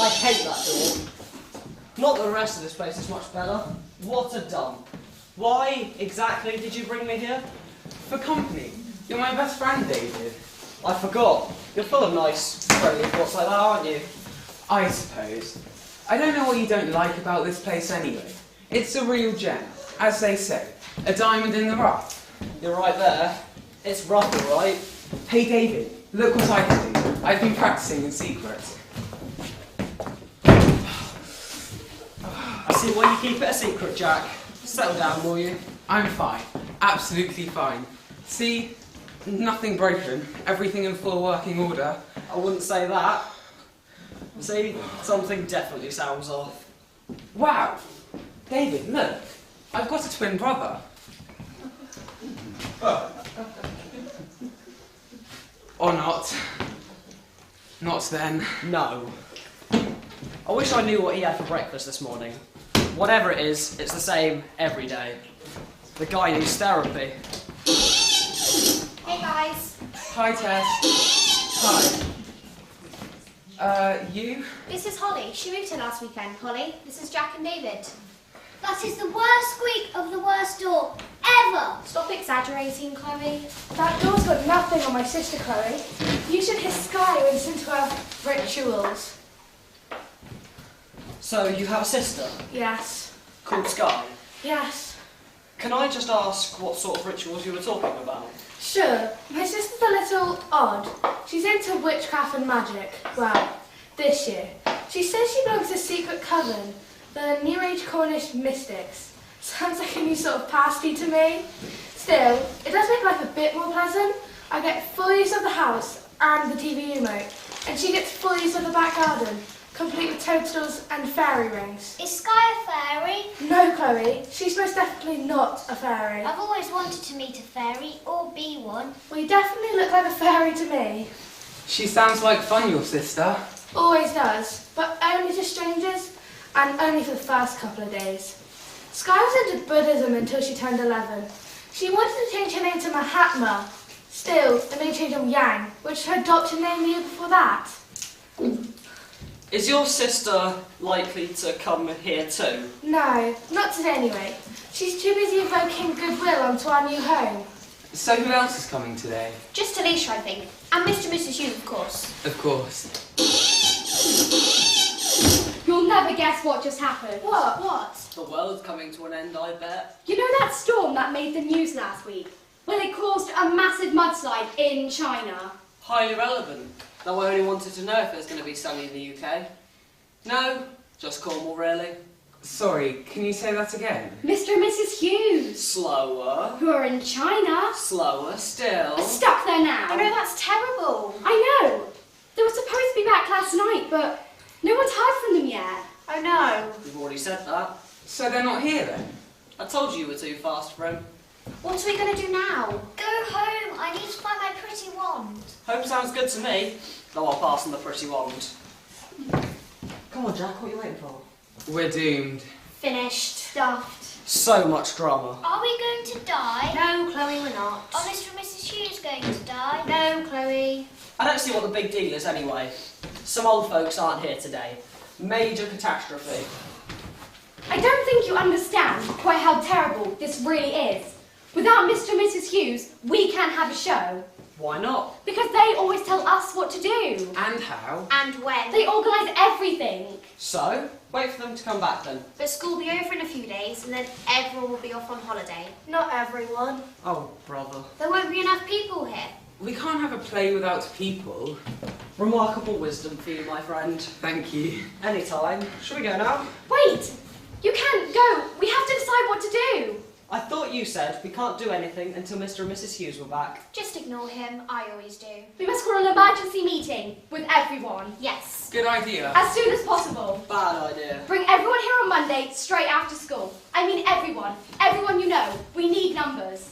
I hate that door. Not that the rest of this place is much better. What a dump. Why exactly did you bring me here? For company. You're my best friend, David. I forgot. You're full of nice, friendly thoughts like that, aren't you? I suppose. I don't know what you don't like about this place anyway. It's a real gem, as they say. A diamond in the rough. You're right there. It's rough, all right. Hey, David, look what I can do. I've been practicing in secret. I see why you keep it a secret, Jack. Settle down, will you? I'm fine. Absolutely fine. See? Nothing broken. Everything in full working order. I wouldn't say that. See? Something definitely sounds off. Wow! David, look. I've got a twin brother. Or not. Not then. No. I wish I knew what he had for breakfast this morning. Whatever it is, it's the same every day. The guy needs therapy. Hey guys. Hi, Tess. Hi. You? This is Holly. She moved here last weekend. Holly, this is Jack and David. That is the worst squeak of the worst door ever. Stop exaggerating, Chloe. That door's got nothing on my sister, Chloe. You should hear Sky when it's into her rituals. So, you have a sister Yes. called Sky. Yes. Can I just ask what sort of rituals you were talking about? Sure. My sister's a little odd. She's into witchcraft and magic. Well, this year. She says she belongs to a secret coven, the New Age Cornish mystics. Sounds like a new sort of pasty to me. Still, it does make life a bit more pleasant. I get full use of the house and the TV remote, and she gets full use of the back garden, complete with toadstools and fairy rings. Is Sky a fairy? No, Chloe, she's most definitely not a fairy. I've always wanted to meet a fairy or be one. Well, you definitely look like a fairy to me. She sounds like fun, your sister. Always does, but only to strangers, and only for the first couple of days. Sky was into Buddhism until she turned 11. She wanted to change her name to Mahatma. Still, it made change on Yang, which was her adopted name the year before that. Is your sister likely to come here too? No, not today anyway. She's too busy evoking goodwill onto our new home. So who else is coming today? Just Alicia, I think. And Mr. and Mrs. Hughes, of course. Of course. You'll never guess what just happened. What? The world's coming to an end, I bet. You know that storm that made the news last week? Well, it caused a massive mudslide in China. Highly relevant. Though I only wanted to know if it was going to be sunny in the UK. No, just Cornwall, really. Sorry, can you say that again? Mr. and Mrs. Hughes, Slower. who are in China, Slower still. are stuck there now. I know, that's terrible. I know. They were supposed to be back last night, but no one's heard from them yet. Oh no. You've already said that. So they're not here then? I told you were too fast for him. What are we going to do now? Go home. I need to find my pretty wand. Home sounds good to me. Though I'll pass on the pretty wand. Come on, Jack, what are you waiting for? We're doomed. Finished. Stuffed. So much drama. Are we going to die? No, Chloe, we're not. Are Mr. and Mrs. Hughes going to die? No, Chloe. I don't see what the big deal is anyway. Some old folks aren't here today. Major catastrophe. I don't think you understand quite how terrible this really is. Without Mr. and Mrs. Hughes, we can't have a show. Why not? Because they always tell us what to do. And how? And when? They organise everything. So, wait for them to come back then. But school will be over in a few days and then everyone will be off on holiday. Not everyone. Oh, brother. There won't be enough people here. We can't have a play without people. Remarkable wisdom for you, my friend. Thank you. Anytime. Shall we go now? Wait! You can't go! We have to decide what to do! I thought you said we can't do anything until Mr. and Mrs. Hughes were back. Just ignore him. I always do. We must call an emergency meeting with everyone. Yes. Good idea. As soon as possible. Bad idea. Bring everyone here on Monday, straight after school. I mean everyone. Everyone you know. We need numbers.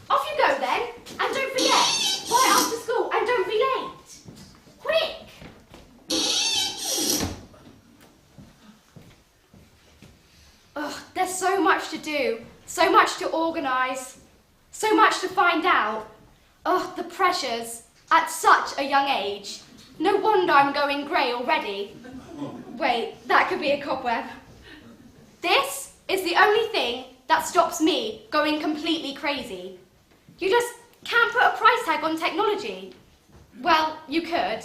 Off you go then. And don't forget, right after school and don't be late. Quick! Ugh, there's so much to do. So much to organise. So much to find out. Ugh, the pressures. At such a young age. No wonder I'm going grey already. Wait, that could be a cobweb. This is the only thing that stops me going completely crazy. You just can't put a price tag on technology. Well, you could.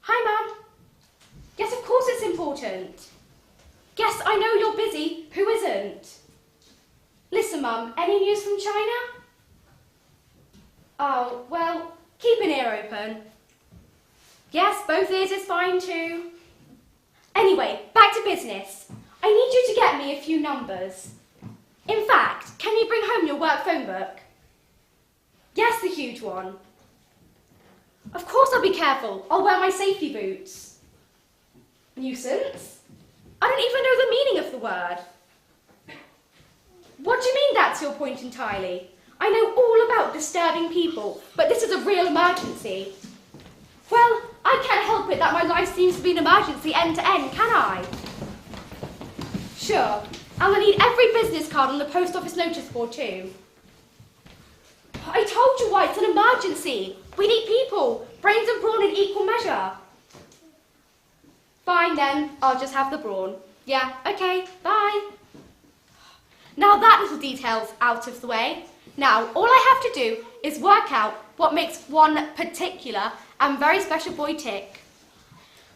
Hi, Mum. Yes, of course it's important. Yes, I know you're busy. Who isn't? Listen, Mum, any news from China? Oh, well, keep an ear open. Yes, both ears is fine too. Anyway, back to business. I need you to get me a few numbers. In fact, can you bring home your work phone book? Yes, the huge one. Of course I'll be careful. I'll wear my safety boots. Nuisance? I don't even know the meaning of the word. What do you mean that's your point entirely? I know all about disturbing people, but this is a real emergency. Well, I can't help it that my life seems to be an emergency end to end, can I? Sure, and I need every business card on the post office notice board too. I told you why it's an emergency. We need people, brains and brawn in equal measure. Fine then, I'll just have the brawn. Yeah, okay, bye. Now that little detail's out of the way. Now, all I have to do is work out what makes one particular and very special boy tick.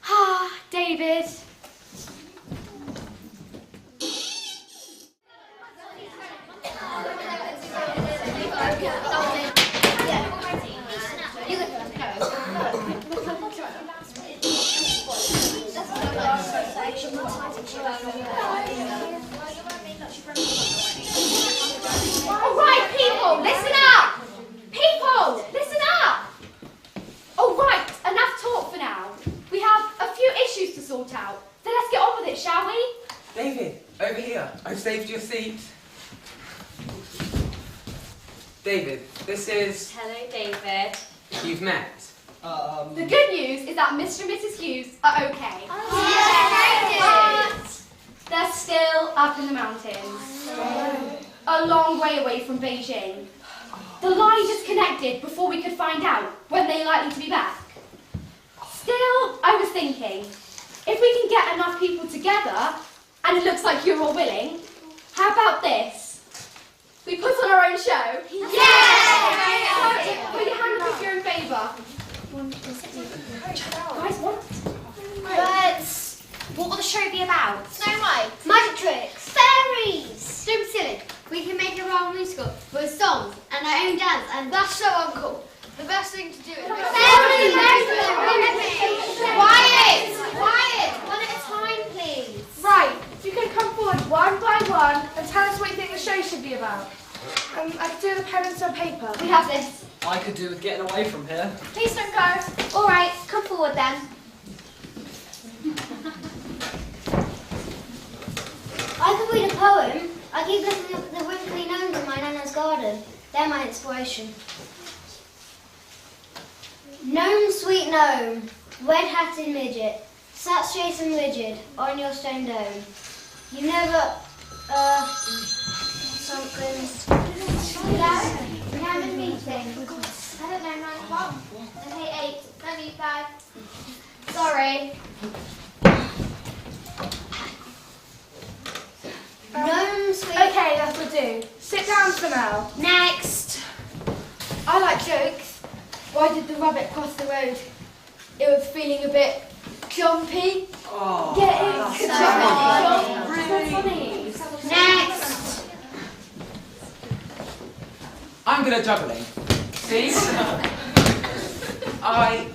Ah, David. All right, people, listen up! People, listen up! All right, enough talk for now. We have a few issues to sort out, so let's get on with it, shall we? David, over here. I've saved your seat. David, this is... Hello, David. You've met. The good news is that Mr. and Mrs. Hughes are okay. But they're still up in the mountains. A long way away from Beijing. The line disconnected before we could find out when they're likely to be back. Still, I was thinking, if we can get enough people together, and it looks like you're all willing, how about this? We put on our own show. Yeah! Put your hand up if you're in favour. Guys, what? What will the show be about? Snow White, magic tricks, fairies. Don't be silly. We can make a round musical with songs and our own dance, and that's so uncool. The best thing to do is quiet, one at a time, please. Right, you can come forward one by one and tell us what you think the show should be about. I could do the pen and paper. We have this. I could do with getting away from here. Please don't go. All right, come forward then. I could read a poem. I keep looking at the wrinkly gnomes in my nana's garden. They're my inspiration. Gnome, sweet gnome, red-hatted midget, sat straight and rigid on your stone dome. You never, something. Dad, we have a meeting. I don't know, 9 o'clock. Okay, 8. Love you, bye. Sorry. Gnome, sweet. Okay, that'll do. Sit down for now. Next. I like jokes. Why did the rabbit cross the road? It was feeling a bit jumpy. Oh, Get it? that's So funny. Next. I'm good at juggling. See? I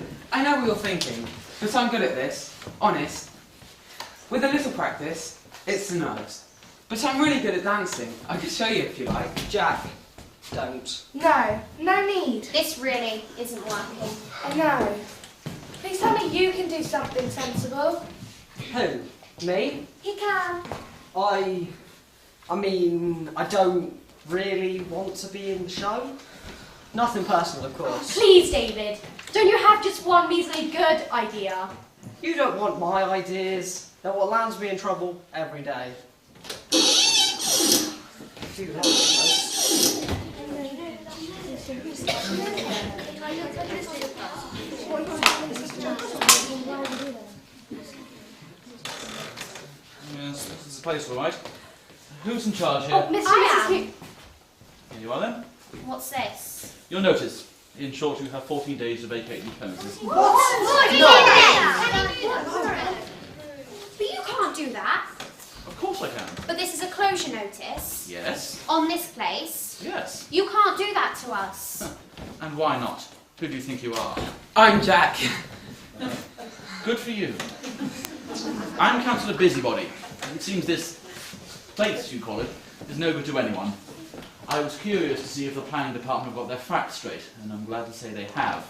know what you're thinking, but I'm good at this. Honest. With a little practice, it's the nerves. But I'm really good at dancing. I could show you if you like. Jack, don't. No need. This really isn't working. No. Please tell me you can do something sensible. Who? Me? He can. I mean, I don't really want to be in the show. Nothing personal, of course. Please, David. Don't you have just one measly good idea? You don't want my ideas. They're what lands me in trouble every day. Do that, folks. the place, all right. Who's in charge here? Oh, Mr. and Mrs. Here you are then. What's this? Your notice. In short, you have 14 days to vacate the premises. But you can't do that. Of course I can. But this is a closure notice Yes. on this place. Yes. You can't do that to us. And why not? Who do you think you are? I'm Jack. Good for you. I'm Councillor Busybody. It seems this place, you call it, is no good to anyone. I was curious to see if the planning department got their facts straight, and I'm glad to say they have.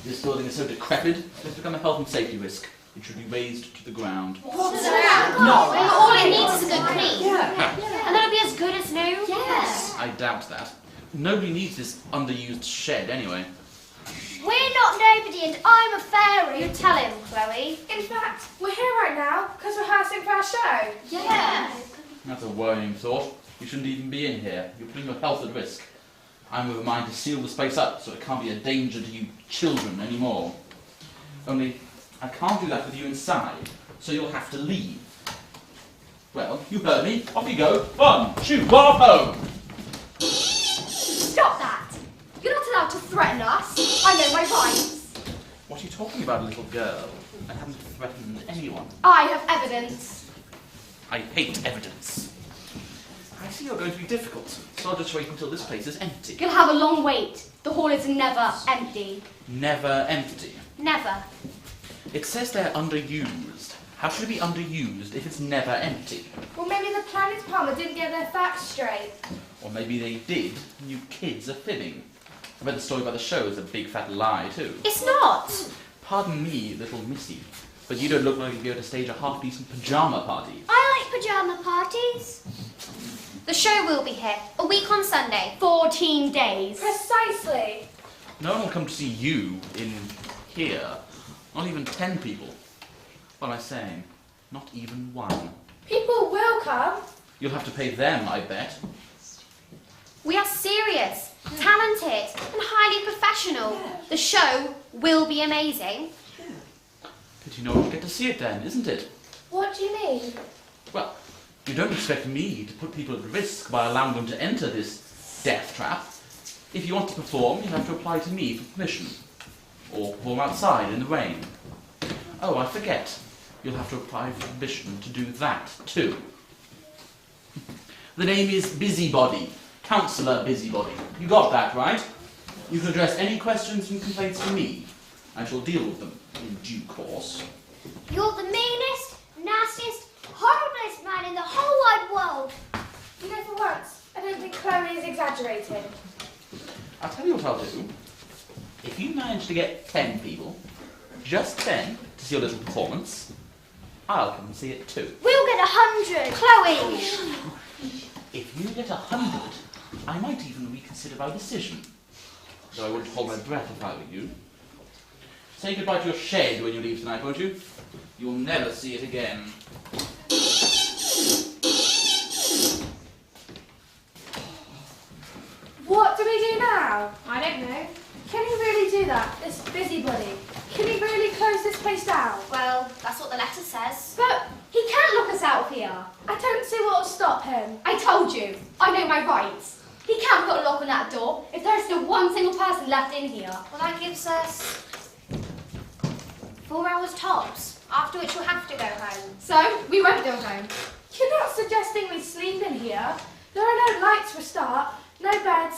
This building is so decrepit, it has become a health and safety risk. It should be razed to the ground. No. All it needs is a good clean. Yeah. And that'll be as good as new. Yes. I doubt that. Nobody needs this underused shed anyway. We're not nobody and I'm a fairy. You tell him, Chloe. In fact, we're here right now because we're rehearsing for our show. Yeah. That's a worrying thought. You shouldn't even be in here. You're putting your health at risk. I'm of a mind to seal the space up so it can't be a danger to you children anymore. Only, I can't do that with you inside, so you'll have to leave. Well, you heard me. Off you go. 1, 2, off home! Stop that. You're not allowed to threaten us. I know my rights. What are you talking about, little girl? I haven't threatened anyone. I have evidence. I hate evidence. I see you're going to be difficult, so I'll just wait until this place is empty. You'll have a long wait. The hall is never empty. Never empty. Never. It says they're underused. How should it be underused if it's never empty? Well, maybe the planning department didn't get their facts straight. Or maybe they did, and you kids are fibbing. I read the story about the show is a big fat lie, too. It's not. Pardon me, little missy, but you don't look like you'd be able to stage a half-decent pyjama party. I like pyjama parties. The show will be here. A week on Sunday. 14 days. Precisely. No one will come to see you in here. Not even 10 people. What am I saying? Not even one. People will come. You'll have to pay them, I bet. We are serious, talented, and highly professional. The show will be amazing. But you know we'll get to see it then, isn't it? What do you mean? Well, you don't expect me to put people at risk by allowing them to enter this death trap. If you want to perform, you have to apply to me for permission. Or perform outside in the rain. Oh, I forget. You'll have to apply for permission to do that, too. The name is Busybody. Councillor Busybody. You got that, right? You can address any questions and complaints to me. I shall deal with them in due course. You're the meanest, nastiest, horriblest man in the whole wide world. You know, for once, I don't think Chloe is exaggerating. I'll tell you what I'll do. If you manage to get 10 people, just 10, to see your little performance, I'll come and see it too. We'll get 100. Chloe! If you get 100, I might even reconsider my decision. Though I wouldn't hold my breath if I were you. Say goodbye to your shed when you leave tonight, won't you? You'll never see it again. What do we do now? I don't know. Can he really do that, this busybody? Can he really close this place down? Well, that's what the letter says. But he can't lock us out of here. I don't see what will stop him. I told you. I know my rights. He can't put a lock on that door if there's still one single person left in here. Well, that gives us 4 hours tops, after which we'll have to go home. So, we won't go home. You're not suggesting we sleep in here? There are no lights for a start, no beds,